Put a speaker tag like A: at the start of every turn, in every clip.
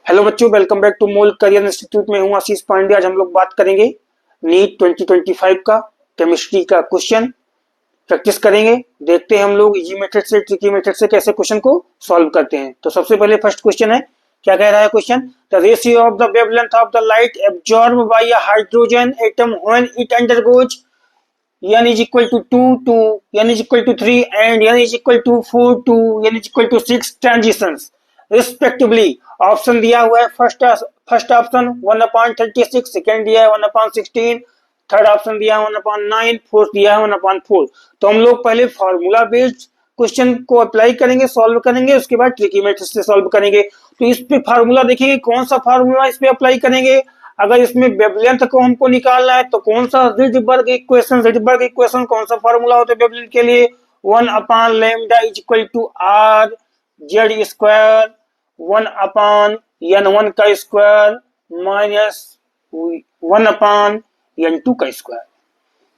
A: Hello बच्चों, welcome back to Mol career institute में हूं आशीष पांडे। आज हम लोग बात करेंगे नीट 2025 का केमिस्ट्री का क्वेश्चन प्रैक्टिस करेंगे। देखते हैं हम लोग इजी मेथड से ट्रिकी मेथड से कैसे क्वेश्चन को सॉल्व करते हैं। तो सबसे पहले फर्स्ट क्वेश्चन है, क्या कह रहा है question? The ratio of the wavelength of the light absorb by a hydrogen atom when it undergoes n is equal to 2 to n is equal to 3 and n is equal to 4 to n is equal to 6 transitions respectively। Option दिया हुआ है, first option 1/36, second दिया है 1/16, third option दिया है 1/9, fourth दिया है 1/4। तो हम लोग पहले फॉर्मूला बेस्ड क्वेश्चन को अप्लाई करेंगे, सॉल्व करेंगे, उसके बाद ट्रिकी मेथड से सॉल्व करेंगे। तो इस पे फार्मूला देखेंगे, कौन सा फार्मूला इस पे अप्लाई करेंगे। अगर इसमें वेवलेंथ को हमको निकालना है तो कौन सा रिडबर्ग इक्वेशन कौन सा फार्मूला होता है वेवलेंथ के लिए? 1/λ is equal to r z square 1/n1 का स्क्वायर माइनस 1/n2 का स्क्वायर।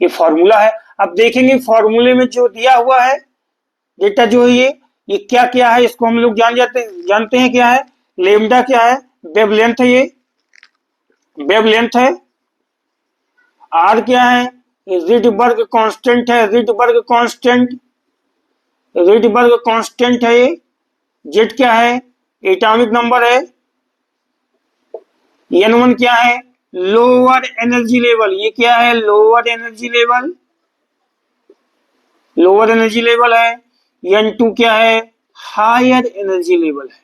A: ये फॉर्मूला है। अब देखेंगे फॉर्मूले में जो दिया हुआ है डेटा जो है ये क्या क्या है, इसको हम लोग जानते हैं क्या है। लेमडा क्या है? वेवलेंथ है, ये वेवलेंथ है। आर क्या है? रिडबर्ग कांस्टेंट है, रिडबर्ग कांस्टेंट है ये। जेड क्या है? एटॉमिक नंबर है। n1 क्या है? Lower energy level. ये क्या है? लोअर एनर्जी लेवल है। n2 क्या है? हायर एनर्जी लेवल है।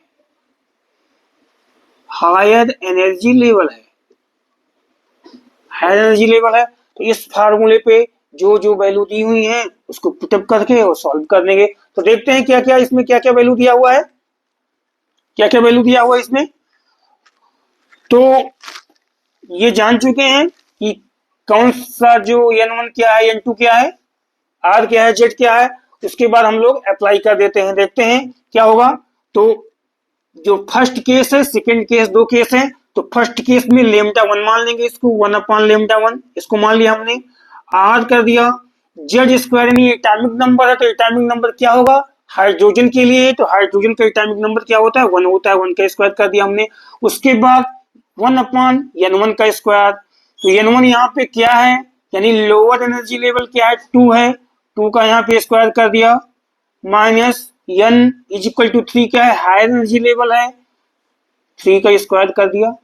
A: हायर एनर्जी लेवल है। तो इस फार्मूले पे जो जो वैल्यू दी हुई है उसको पुटअप करके और सॉल्व कर देंगे। तो देखते हैं क्या क्या इसमें क्या क्या वैल्यू दिया हुआ है, इसमें। तो ये जान चुके हैं कि कौन सा जो n1 क्या है, n2 क्या है, r क्या है, z क्या है। उसके बाद हम लोग अप्लाई कर देते हैं, देखते हैं क्या होगा। तो जो फर्स्ट केस है, सेकेंड केस, दो केस हैं। तो फर्स्ट केस में λ1 मान लेंगे, इसको 1/λ1 इसको मान लिया हमने। r कर दिया, z स्क्वायर यानी एटॉमिक नंबर है, तो एटॉमिक नंबर क्या होगा? हाइड्रोजन के लिए तो हाइड्रोजन का एटॉमिक नंबर क्या होता है? 1 होता है, 1 का स्क्वायर कर दिया हमने। उसके बाद 1/n1 का स्क्वायर। तो n1 यहाँ पे क्या है, यानी लोअर एनर्जी लेवल क्या है? 2 है, 2 का यहाँ पे स्क्वायर कर दिया। Minus n is equal to 3 क्या है? हायर एनर्जी लेवल है, 3 का स्क्वायर कर दिया।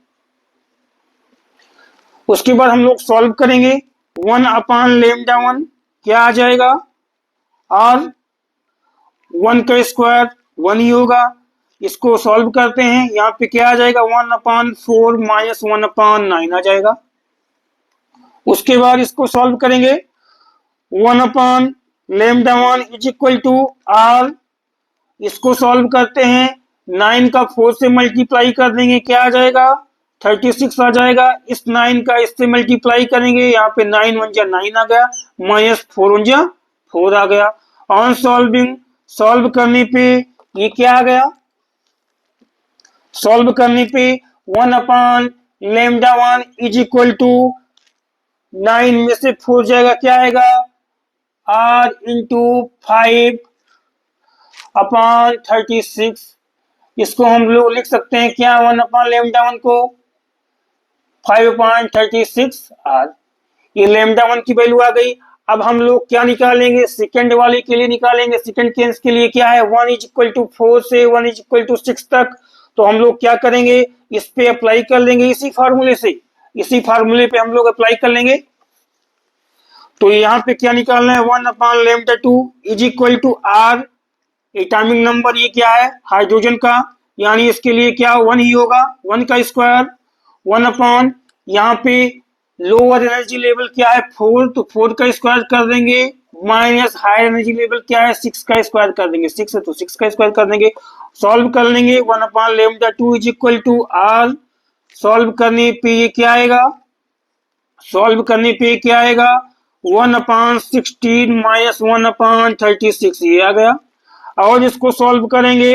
A: उसके बाद हम लोग सॉल्व करेंगे। 1/λ1 क्या आ जाएगा? और 1 का स्क्वायर 1 ही होगा। इसको सॉल्व करते हैं, यहाँ पे क्या आ जाएगा? 1/4 माइनस 1/9 आ जाएगा। उसके बाद इसको सॉल्व करेंगे। 1/λ1 इज इक्वल टू r, इसको सॉल्व करते हैं, 9 का 4 से मल्टीप्लाई कर देंगे, क्या आ जाएगा? 36 आ जाएगा। इस 9 का इससे मल्टीप्लाई करेंगे, यहाँ पे 9 1 जा 9 आ गया, माइनस 4 1 जा 4 आ गया। ऑन सॉल्व करने पे ये क्या आ गया? सॉल्व करने पे 1/λ1 इज इक्वल टू 9 में से 4 जाएगा, क्या आएगा? r into 5/36। इसको हम लोग लिख सकते हैं क्या? 1/λ1 को 5/36 r। ये λ1 की वैल्यू आ गई। अब हम लोग क्या निकालेंगे? सेकंड वाले के लिए निकालेंगे। सेकंड केस के लिए क्या है? 1 इज इक्वल टू 4 से 1 इज इक्वल टू 6 तक। तो हम लोग क्या करेंगे? इस पे अप्लाई कर लेंगे, इसी फार्मूले पे हम लोग अप्लाई कर लेंगे। तो यहाँ पे क्या निकालना है? 1/λ2 is equal to r, atomic number ये क्या है? हाइड्रोजन का, यानी इसके लिए क्या 1 ही होगा, 1 का स्क्वायर। 1/, यहाँ पे लोअर एनर्जी लेवल क्या है? 4, तो 4 का स्क्वायर कर देंगे, माइनस हायर एनर्जी लेवल क्या है? 6 का स्क्वायर कर देंगे, 6 है तो 6 का स्क्वायर कर देंगे। सॉल्व कर लेंगे। 1/λ2 is equal to r। Solve करने पे ये क्या आएगा? 1/16 माइनस 1/36 ये आ गया। और इसको सॉल्व करेंगे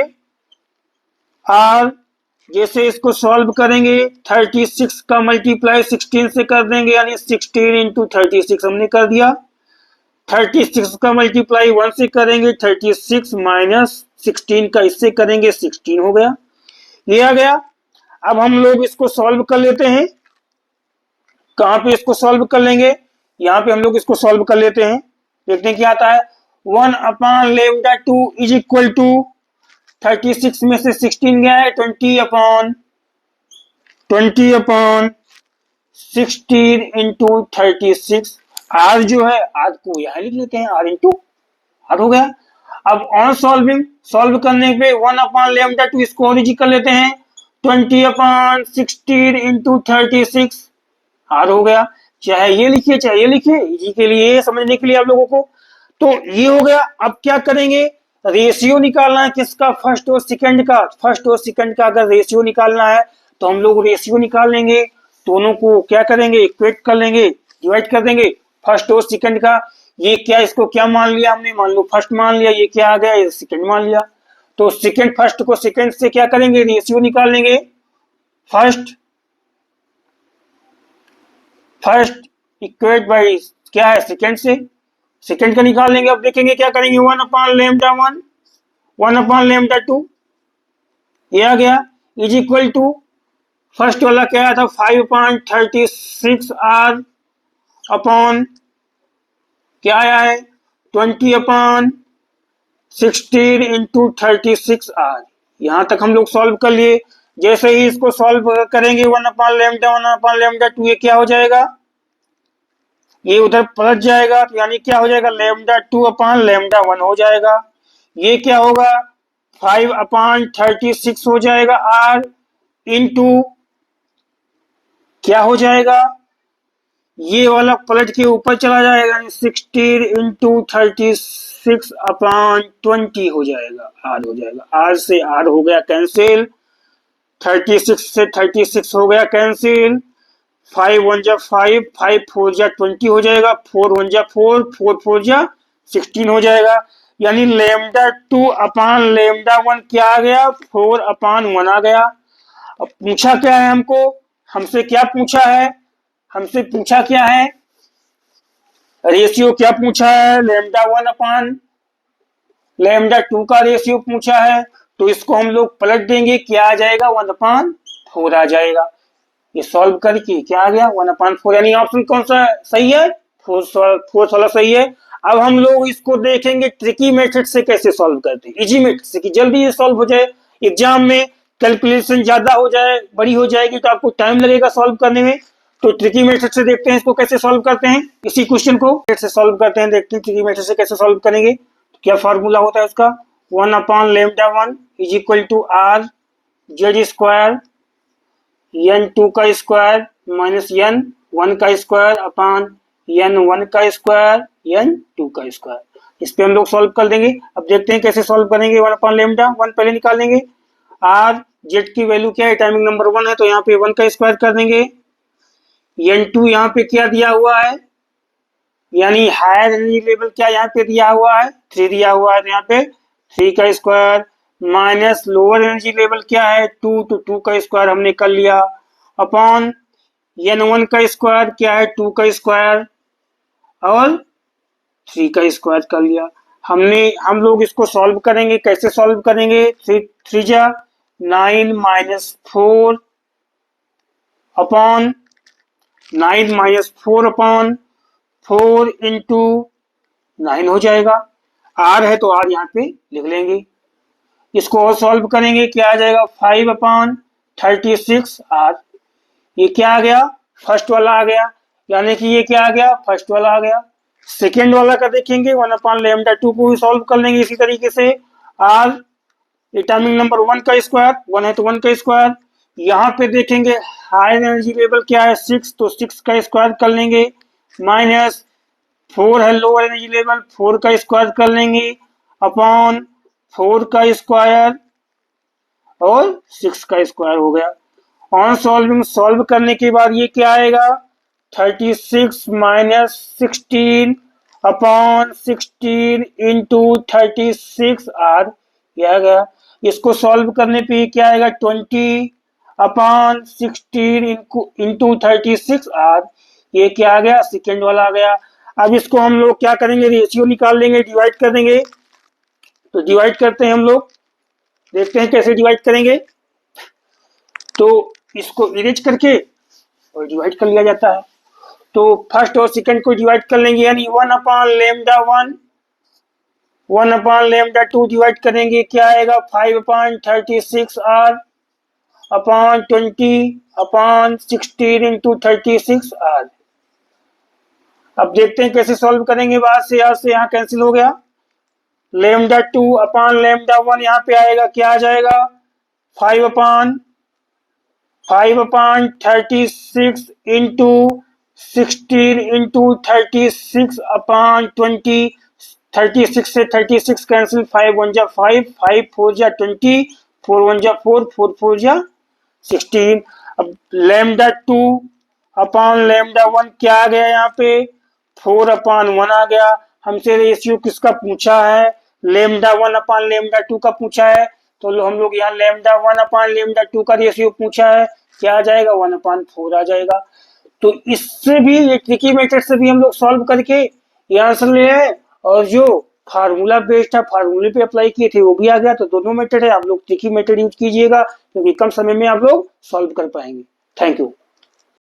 A: r, जैसे इसको सॉल्व करेंगे 36 का मल्टीप्लाई 16 से कर देंगे, यानी 16 इंटू 36 हमने कर दिया। 36 का मल्टीप्लाई 1 से करेंगे, 36 माइनस 16 का इससे करेंगे, 16 हो गया, ये आ गया। अब हम लोग इसको सॉल्व कर लेते हैं। कहाँ पे इसको सॉल्व कर लेंगे, यहाँ पे हम लोग इसको सॉल्व कर लेते हैं। देखते हैं क्या आता है। 1/λ2 इज इक्वल टू 36 में से 16 गया है, 20/16 इंटू 36। आर जो है, आर को यहाँ लिख लेते हैं, आर इंटू आर हो गया। अब ऑन सॉल्विंग, सॉल्व करने पे 1/λ2 इसको और इजी कर लेते हैं, 20/16 इंटू 36 आर हो गया। चाहे ये लिखिए चाहे ये लिखिए, इजी के लिए समझने के लिए आप लोगों को। तो ये हो गया। अब क्या करेंगे, रेशियो निकालना है किसका, फर्स्ट और सेकंड का। फर्स्ट और सेकंड का अगर रेशियो निकालना है तो हम लोग रेशियो निकाल लेंगे, दोनों को क्या करेंगे, इक्वेट कर लेंगे, डिवाइड कर देंगे फर्स्ट और सेकंड का। ये क्या, इसको क्या मान लिया हमने, मान लो फर्स्ट मान लिया, ये क्या आ गया, ये सेकंड मान लिया। तो सेकंड फर्स्ट को सेकंड से क्या करेंगे, रेशियो निकाल लेंगे। फर्स्ट इक्वेट बाई क्या है, सेकंड से, सेकंड का निकाल लेंगे। अब देखेंगे क्या करेंगे, 1/λ1 1/λ2 ये आ गया इज इक्वल टू फर्स्ट वाला क्या आया था, 5/36 आर अपॉन क्या आया है, 20/16 इंटू 36 आर। यहां तक हम लोग सॉल्व कर लिए। जैसे ही इसको सॉल्व करेंगे 1/λ1 ये क्या हो जाएगा, ये उधर पलट जाएगा, तो यानी क्या हो जाएगा, λ2/λ1 हो जाएगा। ये क्या होगा, 5/36 हो जाएगा आर इंटू क्या हो जाएगा, ये वाला पलट के ऊपर चला जाएगा, 16 इंटू 36/20 हो जाएगा, आर हो जाएगा। आर से आर हो गया कैंसिल, 36 से 36 हो गया कैंसिल, 5 1 जा 5, 5 4 जा 20 हो जाएगा, 4 1 जा 4, 4 4 जा 16 हो जाएगा। यानी λ2/λ1 क्या आ गया, 4/1 आ गया। अब पूछा क्या है हमको, हमसे क्या पूछा है, हमसे पूछा क्या है, रेशियो क्या पूछा है, λ1/λ2 का रेशियो पूछा है। तो इसको हम लोग पलट देंगे, क्या आ जाएगा, 1/4 आ जाएगा। ये सॉल्व करके क्या आ गया, 1/4, यानी ऑप्शन कौन सा सही है, फोर्थ वाला सही है। अब हम लोग इसको देखेंगे ट्रिकी मेथड से कैसे सॉल्व करते हैं, इजी मेथड से, कि जल्दी ये सॉल्व हो जाए। एग्जाम में कैलकुलेशन ज्यादा हो जाए, बड़ी हो जाएगी तो आपको टाइम लगेगा सॉल्व करने में। तो ट्रिकी मेथड से देखते हैं इसको कैसे सॉल्व करते हैं, इसी क्वेश्चन को से सॉल्व करते हैं, देखते हैं ट्रिकी मेथड से कैसे सॉल्व करेंगे। तो क्या फॉर्मूला होता है उसका, 1/λ1 is equal to R Z square n2 का स्क्वायर माइनस n1 का स्क्वायर अपॉन n1 का स्क्वायर n2 का स्क्वायर। इस पे हम लोग सॉल्व कर देंगे। अब देखते हैं कैसे सॉल्व करेंगे। 1/λ1 पहले निकाल लेंगे, आर जेड की वैल्यू क्या है, टाइमिंग नंबर 1 है, तो यहाँ पे 1 का स्क्वायर कर देंगे। n2 यहाँ पे क्या दिया हुआ है, यानी हायर एनर्जी लेवल क्या यहाँ पे दिया हुआ है, 3 दिया हुआ है, तो यहाँ पे 3 का square minus lower energy level क्या है 2, तो 2 का स्क्वायर हमने कर लिया अपॉन n1 का स्क्वायर क्या है 2 का स्क्वायर और 3 का स्क्वायर कर लिया। हम लोग इसको सॉल्व करेंगे, कैसे सॉल्व करेंगे, 3 जा 9 minus 4 upon 9 minus 4 upon 4 into 9 हो जाएगा। आर है तो आर यहाँ पे लिख लेंगे। इसको और सॉल्व करेंगे, क्या आ जाएगा 5/36 आर। ये क्या आ गया, फर्स्ट वाला आ गया, यानी कि ये क्या आ गया, फर्स्ट वाला आ गया। सेकेंड वाला का देखेंगे, 1/λ2 को भी सॉल्व कर लेंगे इसी तरीके से। आर टाइमिंग नंबर 1 का स्क्वायर, 1 है तो 1 का स्क्वायर। यहाँ पे देखेंगे हायर एनर्जी लेवल क्या है 6, तो 6 का स्क्वायर कर लेंगे माइनस 4 है लोअर एनर्जी लेवल, 4 का स्क्वायर कर लेंगे अपॉन 4 का स्क्वायर और 6 का स्क्वायर हो गया। ऑन सॉल्विंग, सॉल्व करने के बाद ये क्या आएगा, 36 माइनस 16 अपॉन 16 इंटू 36 आर, ये आ गया। इसको सॉल्व करने पे क्या आएगा, 20 अपॉन 16 इंटू 36 आर, ये क्या आ गया, सेकेंड वाला आ गया। अब इसको हम लोग क्या करेंगे, रेशियो निकाल लेंगे, डिवाइड कर देंगे। तो डिवाइड करते हैं हम लोग, देखते हैं कैसे डिवाइड करेंगे। तो इसको इरेज करके और डिवाइड कर लिया जाता है। तो फर्स्ट और सेकंड को डिवाइड कर लेंगे, यानी 1/λ1 1/λ2 डिवाइड करेंगे, क्या आएगा 5/36r अपॉन 20/16 इंटू 36r। अब देखते हैं कैसे सॉल्व करेंगे। बाहर से यहाँ कैंसिल हो गया, λ2/λ1 यहाँ पे आएगा, क्या आ जाएगा 5/36 इंटू 16 इंटू 36/20। 36 से 36 कैंसिल, 5 1 जा 5, 5 4 जा 20, 4 1 जा 4, 4 4 जा 16। अब λ2/λ1 क्या आ गया यहाँ पे 4/1 आ गया। हमसे रेशियो किसका पूछा है, λ1/λ2 का पूछा है, तो हम लोग यहाँ λ1/λ2 का रेशियो पूछा है, क्या आ जाएगा 1/4 आ जाएगा। तो इससे भी ये ट्रिकी मेथड से भी हम लोग सॉल्व करके ये आंसर ले आए, और जो फार्मूला बेस्ड था फार्मूले पे अप्लाई किए थे वो भी आ गया। तो दोनों मेथड है, आप लोग ट्रिकी मेथड यूज कीजिएगा क्योंकि कम समय में आप लोग सॉल्व कर पाएंगे। Thank you.